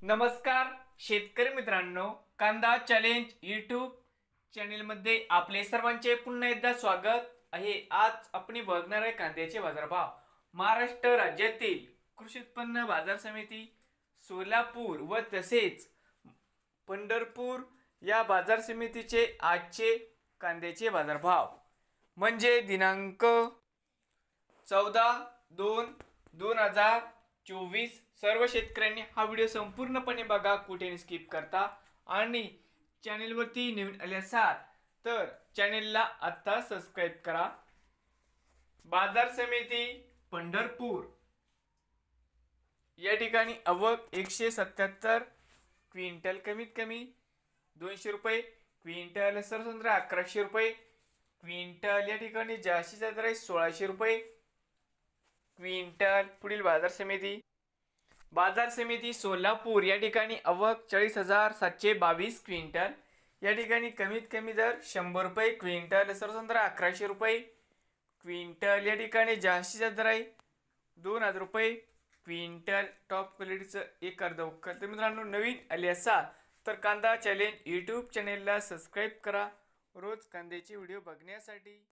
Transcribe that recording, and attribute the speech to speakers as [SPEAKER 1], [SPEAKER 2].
[SPEAKER 1] नमस्कार शेतकरी मित्रांनो, कांदा चॅलेंज यूट्यूब चॅनेलमध्ये आपले सर्वांचे पुन्हा एकदा स्वागत आहे। आज आपण बघणार आहे कांद्याचे बाजारभाव। महाराष्ट्र राज्यातील कृषी उत्पन्न बाजार समिती सोलापूर व तसेच पंढरपूर या बाजार समितीचे आजचे कांद्याचे बाजारभाव म्हणजे दिनांक 14/2/2024। सर्व शेतकऱ्यांनी हा व्हिडिओ संपूर्णपणे बघा, कुठे स्किप करता, आणि चॅनेलवरती नवीन आले असाल तर चॅनेलला आता सबस्क्राइब करा। बाजार समिती पंढरपूर या ठिकाणी आवक 177 क्विंटल, कमीत कमी 200 रुपये क्विंटल, सरसंद्रा 1100 रुपये क्विंटल, या ठिकाणी जास्तीचा दर आहे 1600 रुपये क्विंटल। पुढील बाजार समिती सोलापूर या ठिकाणी आवक 40,722 क्विंटल, या ठिकाणी कमीत कमी दर 100 रुपये क्विंटल, सरसंद्रा 1100 रुपये क्विंटल, या ठिकाणी जास्तीचा दर आहे 2000 रुपये क्विंटल। टॉप क्वालिटीचं एक अर्ध उक्कर। तर मित्रांनो, नवीन आले असाल तर कांदा चॅलेंज यूट्यूब चॅनेलला सबस्क्राइब करा रोज कांद्याचे व्हिडिओ बघण्यासाठी।